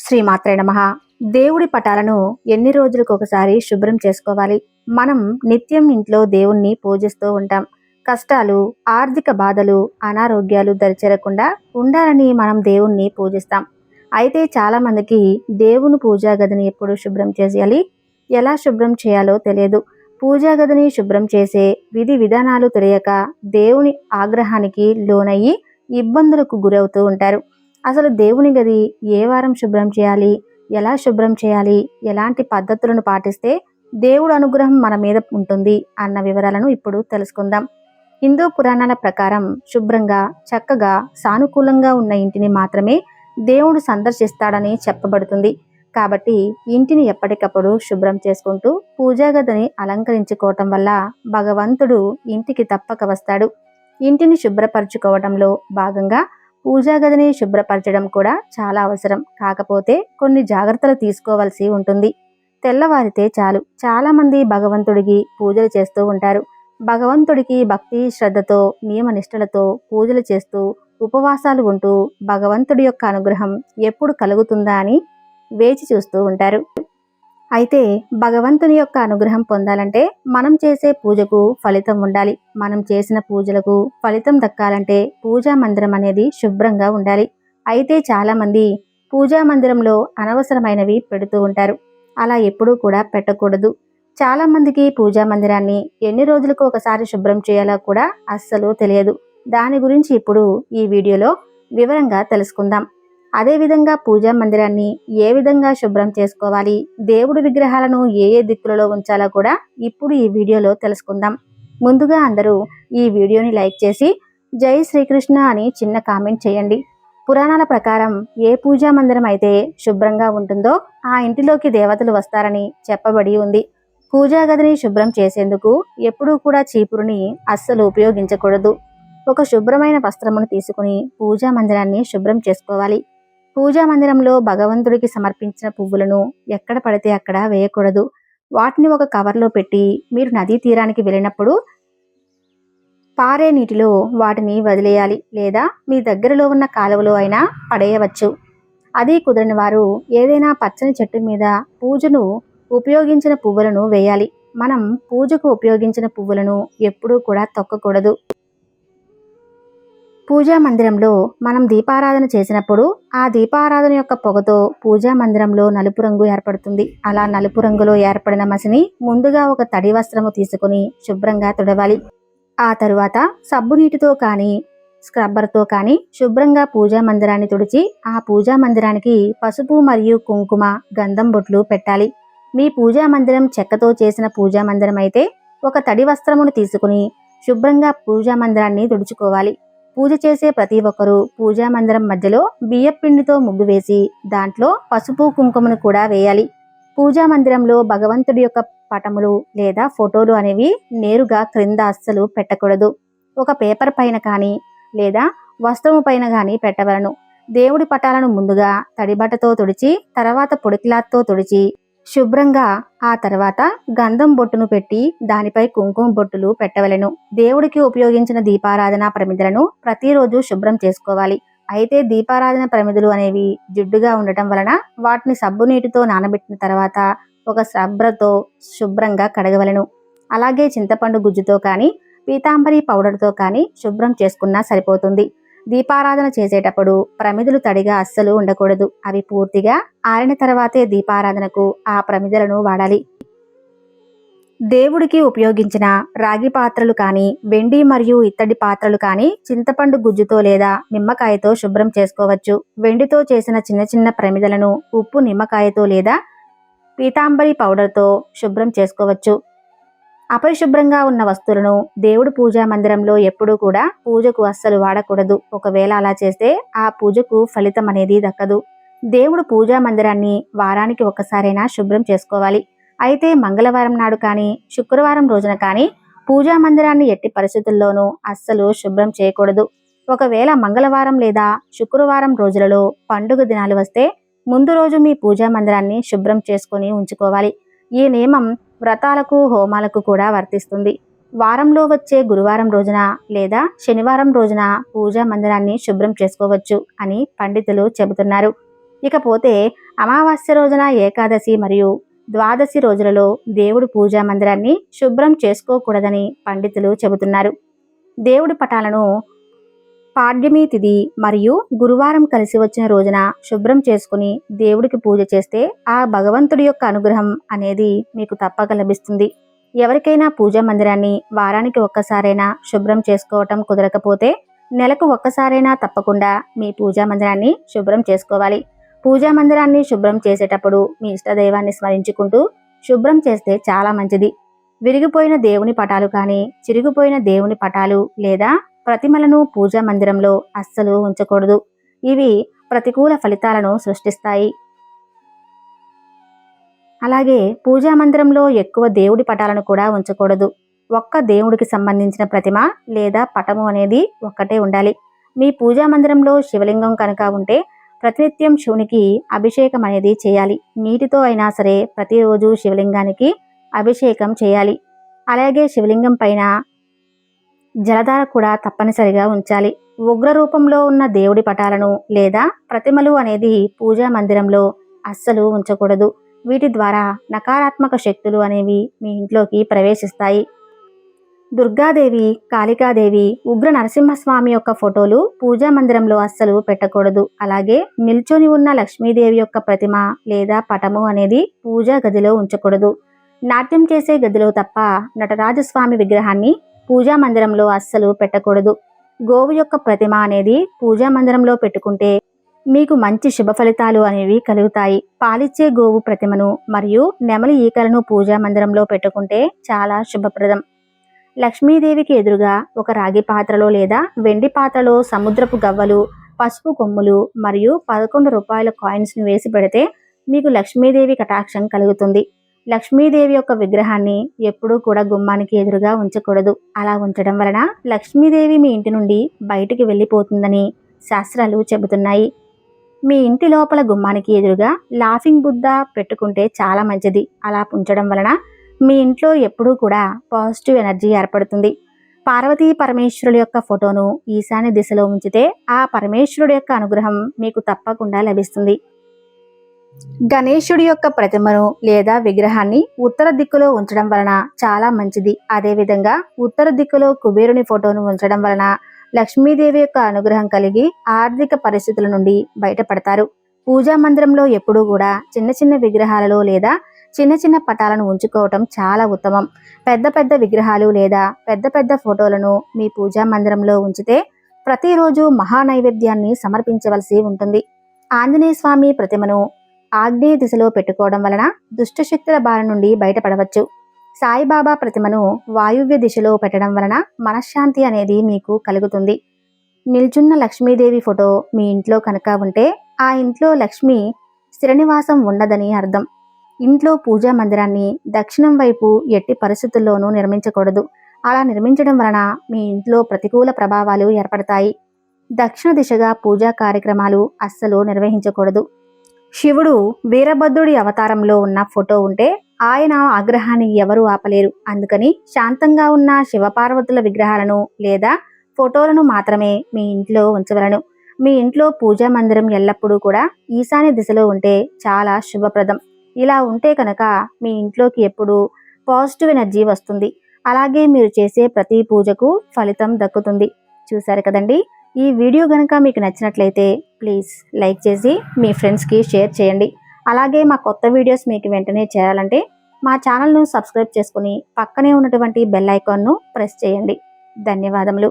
శ్రీమాత్రే నమః. దేవుడి పటాలను ఎన్ని రోజులకు ఒకసారి శుభ్రం చేసుకోవాలి? మనం నిత్యం ఇంట్లో దేవుణ్ణి పూజిస్తూ ఉంటాం. కష్టాలు, ఆర్థిక బాధలు, అనారోగ్యాలు దరిచేరకుండా ఉండాలని మనం దేవుణ్ణి పూజిస్తాం. అయితే చాలా మందికి దేవుని పూజా గదిని ఎప్పుడు శుభ్రం చేయాలి, ఎలా శుభ్రం చేయాలో తెలియదు. పూజా గదిని శుభ్రం చేసే విధి విధానాలు తెలియక దేవుని ఆగ్రహానికి లోనయ్యి ఇబ్బందులకు గురవుతూ ఉంటారు. అసలు దేవుని గది ఏ వారం శుభ్రం చేయాలి, ఎలా శుభ్రం చేయాలి, ఎలాంటి పద్ధతులను పాటిస్తే దేవుడు అనుగ్రహం మన మీద ఉంటుంది అన్న వివరాలను ఇప్పుడు తెలుసుకుందాం. హిందూ పురాణాల ప్రకారం శుభ్రంగా, చక్కగా, సానుకూలంగా ఉన్న ఇంటిని మాత్రమే దేవుడు సందర్శిస్తాడని చెప్పబడుతుంది. కాబట్టి ఇంటిని ఎప్పటికప్పుడు శుభ్రం చేసుకుంటూ పూజా గదిని అలంకరించుకోవటం వల్ల భగవంతుడు ఇంటికి తప్పక వస్తాడు. ఇంటిని శుభ్రపరచుకోవడంలో భాగంగా పూజా గదిని శుభ్రపరచడం కూడా చాలా అవసరం. కాకపోతే కొన్ని జాగ్రత్తలు తీసుకోవాల్సి ఉంటుంది. తెల్లవారితే చాలు చాలా మంది భగవంతుడికి పూజలు చేస్తూ ఉంటారు. భగవంతుడికి భక్తి శ్రద్ధతో నియమ నిష్టలతో పూజలు చేస్తూ ఉపవాసాలు ఉంటూ భగవంతుడి యొక్క అనుగ్రహం ఎప్పుడు కలుగుతుందా అని వేచి చూస్తూ ఉంటారు. అయితే భగవంతుని యొక్క అనుగ్రహం పొందాలంటే మనం చేసే పూజకు ఫలితం ఉండాలి. మనం చేసిన పూజలకు ఫలితం దక్కాలంటే పూజా మందిరం అనేది శుభ్రంగా ఉండాలి. అయితే చాలా మంది పూజా మందిరంలో అనవసరమైనవి పెడుతూ ఉంటారు. అలా ఎప్పుడూ కూడా పెట్టకూడదు. చాలా మందికి పూజా మందిరాన్ని ఎన్ని రోజులకు ఒకసారి శుభ్రం చేయాలో కూడా అస్సలు తెలియదు. దాని గురించి ఇప్పుడు ఈ వీడియోలో వివరంగా తెలుసుకుందాం. అదేవిధంగా పూజా మందిరాన్ని ఏ విధంగా శుభ్రం చేసుకోవాలి, దేవుడి విగ్రహాలను ఏ ఏ దిక్కులలో ఉంచాలో కూడా ఇప్పుడు ఈ వీడియోలో తెలుసుకుందాం. ముందుగా అందరూ ఈ వీడియోని లైక్ చేసి జై శ్రీకృష్ణ అని చిన్న కామెంట్ చేయండి. పురాణాల ప్రకారం ఏ పూజా మందిరం అయితే శుభ్రంగా ఉంటుందో ఆ ఇంటిలోకి దేవతలు వస్తారని చెప్పబడి ఉంది. పూజా గదిని శుభ్రం చేసేందుకు ఎప్పుడూ కూడా చీపురుని అస్సలు ఉపయోగించకూడదు. ఒక శుభ్రమైన వస్త్రమును తీసుకుని పూజా మందిరాన్ని శుభ్రం చేసుకోవాలి. పూజా మందిరంలో భగవంతుడికి సమర్పించిన పువ్వులను ఎక్కడ పడితే అక్కడ వేయకూడదు. వాటిని ఒక కవర్లో పెట్టి మీరు నదీ తీరానికి వెళ్ళినప్పుడు పారే నీటిలో వాటిని వదిలేయాలి, లేదా మీ దగ్గరలో ఉన్న కాలువలో అయినా పడేయవచ్చు. అది కుదరని వారు ఏదైనా పచ్చని చెట్టు మీద పూజను ఉపయోగించిన పువ్వులను వేయాలి. మనం పూజకు ఉపయోగించిన పువ్వులను ఎప్పుడూ కూడా తొక్కకూడదు. పూజా మందిరంలో మనం దీపారాధన చేసినప్పుడు ఆ దీపారాధన యొక్క పొగతో పూజా మందిరంలో నలుపు రంగు ఏర్పడుతుంది. అలా నలుపు రంగులో ఏర్పడిన మసిని ముందుగా ఒక తడి వస్త్రము తీసుకుని శుభ్రంగా తుడవాలి. ఆ తరువాత సబ్బు నీటితో కానీ స్క్రబ్బర్తో కానీ శుభ్రంగా పూజా మందిరాన్ని తుడిచి ఆ పూజా మందిరానికి పసుపు మరియు కుంకుమ, గంధం బొట్లు పెట్టాలి. మీ పూజా మందిరం చెక్కతో చేసిన పూజా మందిరం అయితే ఒక తడి వస్త్రమును తీసుకుని శుభ్రంగా పూజా మందిరాన్ని తుడుచుకోవాలి. పూజ చేసే ప్రతి ఒక్కరూ పూజా మందిరం మధ్యలో బియ్యపిండితో ముగ్గు వేసి దాంట్లో పసుపు కుంకుమను కూడా వేయాలి. పూజా మందిరంలో భగవంతుడి యొక్క పటములు లేదా ఫోటోలు అనేవి నేరుగా క్రింద అస్సలు పెట్టకూడదు. ఒక పేపర్ పైన కానీ లేదా వస్త్రము పైన కానీ పెట్టవలను. దేవుడి పటాలను ముందుగా తడిబట్టతో తుడిచి తర్వాత పొడి క్లాత్తో తుడిచి శుభ్రంగా ఆ తర్వాత గంధం బొట్టును పెట్టి దానిపై కుంకుమ బొట్టులు పెట్టవలెను. దేవుడికి ఉపయోగించిన దీపారాధన ప్రమిదలను ప్రతిరోజు శుభ్రం చేసుకోవాలి. అయితే దీపారాధన ప్రమిదలు అనేవి జిడ్డుగా ఉండటం వలన వాటిని సబ్బు నీటితో నానబెట్టిన తర్వాత ఒక స్క్రబ్బర్తో శుభ్రంగా కడగవలెను. అలాగే చింతపండు గుజ్జుతో కానీ పీతాంబరి పౌడర్తో కానీ శుభ్రం చేసుకున్నా సరిపోతుంది. దీపారాధన చేసేటప్పుడు ప్రమిదలు తడిగా అస్సలు ఉండకూడదు. అవి పూర్తిగా ఆరిన తర్వాతే దీపారాధనకు ఆ ప్రమిదలను వాడాలి. దేవుడికి ఉపయోగించిన రాగి పాత్రలు కానీ వెండి మరియు ఇత్తడి పాత్రలు కానీ చింతపండు గుజ్జుతో లేదా నిమ్మకాయతో శుభ్రం చేసుకోవచ్చు. వెండితో చేసిన చిన్న చిన్న ప్రమిదలను ఉప్పు, నిమ్మకాయతో లేదా పీతాంబరి పౌడర్తో శుభ్రం చేసుకోవచ్చు. అపరిశుభ్రంగా ఉన్న వస్తువులను దేవుడి పూజా మందిరంలో ఎప్పుడూ కూడా పూజకు అస్సలు వాడకూడదు. ఒకవేళ అలా చేస్తే ఆ పూజకు ఫలితం అనేది దక్కదు. దేవుడు పూజా మందిరాన్ని వారానికి ఒక్కసారైనా శుభ్రం చేసుకోవాలి. అయితే మంగళవారం నాడు కానీ శుక్రవారం రోజున కానీ పూజా మందిరాన్ని ఎట్టి పరిస్థితుల్లోనూ అస్సలు శుభ్రం చేయకూడదు. ఒకవేళ మంగళవారం లేదా శుక్రవారం రోజులలో పండుగ దినాలు వస్తే ముందు రోజు మీ పూజా మందిరాన్ని శుభ్రం చేసుకొని ఉంచుకోవాలి. ఈ నియమం వ్రతాలకు, హోమాలకు కూడా వర్తిస్తుంది. వారంలో వచ్చే గురువారం రోజున లేదా శనివారం రోజున పూజా మందిరాన్ని శుభ్రం చేసుకోవచ్చు అని పండితులు చెబుతున్నారు. ఇకపోతే అమావాస్య రోజున, ఏకాదశి మరియు ద్వాదశి రోజులలో దేవుడి పూజా మందిరాన్ని శుభ్రం చేసుకోకూడదని పండితులు చెబుతున్నారు. దేవుడి పటాలను పాడ్యమి తిథి మరియు గురువారం కలిసి వచ్చిన రోజున శుభ్రం చేసుకుని దేవుడికి పూజ చేస్తే ఆ భగవంతుడి యొక్క అనుగ్రహం అనేది మీకు తప్పక లభిస్తుంది. ఎవరికైనా పూజా మందిరాన్ని వారానికి ఒక్కసారైనా శుభ్రం చేసుకోవటం కుదరకపోతే నెలకు ఒక్కసారైనా తప్పకుండా మీ పూజా మందిరాన్ని శుభ్రం చేసుకోవాలి. పూజా మందిరాన్ని శుభ్రం చేసేటప్పుడు మీ ఇష్టదైవాన్ని స్మరించుకుంటూ శుభ్రం చేస్తే చాలా మంచిది. విరిగిపోయిన దేవుని పటాలు కానీ, చిరిగిపోయిన దేవుని పటాలు లేదా ప్రతిమలను పూజా మందిరంలో అస్సలు ఉంచకూడదు. ఇవి ప్రతికూల ఫలితాలను సృష్టిస్తాయి. అలాగే పూజా మందిరంలో ఎక్కువ దేవుడి పటాలను కూడా ఉంచకూడదు. ఒక్క దేవుడికి సంబంధించిన ప్రతిమ లేదా పటము అనేది ఒక్కటే ఉండాలి. మీ పూజా మందిరంలో శివలింగం కనుక ఉంటే ప్రతినిత్యం శివునికి అభిషేకం అనేది చేయాలి. నీటితో అయినా సరే ప్రతిరోజు శివలింగానికి అభిషేకం చేయాలి. అలాగే శివలింగం పైన జలధార కూడా తప్పనిసరిగా ఉంచాలి. ఉగ్ర రూపంలో ఉన్న దేవుడి పటాలను లేదా ప్రతిమలు అనేది పూజా మందిరంలో అస్సలు ఉంచకూడదు. వీటి ద్వారా నకారాత్మక శక్తులు అనేవి మీ ఇంట్లోకి ప్రవేశిస్తాయి. దుర్గాదేవి, కాళికాదేవి, ఉగ్ర నరసింహస్వామి యొక్క ఫోటోలు పూజా మందిరంలో అస్సలు పెట్టకూడదు. అలాగే నిల్చొని ఉన్న లక్ష్మీదేవి యొక్క ప్రతిమ లేదా పటము అనేది పూజా గదిలో ఉంచకూడదు. నాట్యం చేసే గదిలో తప్ప నటరాజస్వామి విగ్రహాన్ని పూజా మందిరంలో అస్సలు పెట్టకూడదు. గోవు యొక్క ప్రతిమ అనేది పూజా మందిరంలో పెట్టుకుంటే మీకు మంచి శుభ ఫలితాలు అనేవి కలుగుతాయి. పాలిచ్చే గోవు ప్రతిమను మరియు నెమలి ఈకలను పూజా మందిరంలో పెట్టుకుంటే చాలా శుభప్రదం. లక్ష్మీదేవికి ఎదురుగా ఒక రాగి పాత్రలో లేదా వెండి పాత్రలో సముద్రపు గవ్వలు, పసుపు కొమ్ములు మరియు 11 రూపాయల కాయిన్స్ని వేసి పెడితే మీకు లక్ష్మీదేవి కటాక్షం కలుగుతుంది. లక్ష్మీదేవి యొక్క విగ్రహాన్ని ఎప్పుడూ కూడా గుమ్మానికి ఎదురుగా ఉంచకూడదు. అలా ఉంచడం వలన లక్ష్మీదేవి మీ ఇంటి నుండి బయటికి వెళ్ళిపోతుందని శాస్త్రాలు చెబుతున్నాయి. మీ ఇంటి లోపల గుమ్మానికి ఎదురుగా లాఫింగ్ బుద్ధ పెట్టుకుంటే చాలా మంచిది. అలా ఉంచడం వలన మీ ఇంట్లో ఎప్పుడూ కూడా పాజిటివ్ ఎనర్జీ ఏర్పడుతుంది. పార్వతీ పరమేశ్వరుల యొక్క ఫోటోను ఈశాన్య దిశలో ఉంచితే ఆ పరమేశ్వరుడు యొక్క అనుగ్రహం మీకు తప్పకుండా లభిస్తుంది. గణేశుడి యొక్క ప్రతిమను లేదా విగ్రహాన్ని ఉత్తర దిక్కులో ఉంచడం వలన చాలా మంచిది. అదేవిధంగా ఉత్తర దిక్కులో కుబేరుని ఫోటోను ఉంచడం వలన లక్ష్మీదేవి యొక్క అనుగ్రహం కలిగి ఆర్థిక పరిస్థితుల నుండి బయటపడతారు. పూజా మందిరంలో ఎప్పుడూ కూడా చిన్న చిన్న విగ్రహాలలో లేదా చిన్న చిన్న పటాలను ఉంచుకోవటం చాలా ఉత్తమం. పెద్ద పెద్ద విగ్రహాలు లేదా పెద్ద పెద్ద ఫోటోలను మీ పూజా మందిరంలో ఉంచితే ప్రతిరోజు మహానైవేద్యాన్ని సమర్పించవలసి ఉంటుంది. ఆంజనేయ స్వామి ప్రతిమను ఆగ్నేయ దిశలో పెట్టుకోవడం వలన దుష్టశక్తుల బారి నుండి బయటపడవచ్చు. సాయిబాబా ప్రతిమను వాయువ్య దిశలో పెట్టడం వలన మనశ్శాంతి అనేది మీకు కలుగుతుంది. నిల్చున్న లక్ష్మీదేవి ఫోటో మీ ఇంట్లో కనుక ఉంటే ఆ ఇంట్లో లక్ష్మి స్థిరనివాసం ఉండదని అర్థం. ఇంట్లో పూజా మందిరాన్ని దక్షిణం వైపు ఎట్టి పరిస్థితుల్లోనూ నిర్మించకూడదు. అలా నిర్మించడం వలన మీ ఇంట్లో ప్రతికూల ప్రభావాలు ఏర్పడతాయి. దక్షిణ దిశగా పూజా కార్యక్రమాలు అస్సలు నిర్వహించకూడదు. శివుడు వీరభద్రుడి అవతారంలో ఉన్న ఫోటో ఉంటే ఆయన ఆగ్రహాన్ని ఎవరూ ఆపలేరు. అందుకని శాంతంగా ఉన్న శివపార్వతుల విగ్రహాలను లేదా ఫోటోలను మాత్రమే మీ ఇంట్లో ఉంచవలను. మీ ఇంట్లో పూజా మందిరం ఎల్లప్పుడూ కూడా ఈశాన్య దిశలో ఉంటే చాలా శుభప్రదం. ఇలా ఉంటే కనుక మీ ఇంట్లోకి ఎప్పుడూ పాజిటివ్ ఎనర్జీ వస్తుంది. అలాగే మీరు చేసే ప్రతి పూజకు ఫలితం దక్కుతుంది. చూశారు కదండి. ఈ వీడియో కనుక మీకు నచ్చినట్లయితే ప్లీజ్ లైక్ చేసి మీ ఫ్రెండ్స్కి షేర్ చేయండి. అలాగే మా కొత్త వీడియోస్ మీకు వెంటనే చేరాలంటే మా ఛానల్ను సబ్స్క్రైబ్ చేసుకుని పక్కనే ఉన్నటువంటి బెల్ ఐకాన్ను ప్రెస్ చేయండి. ధన్యవాదములు.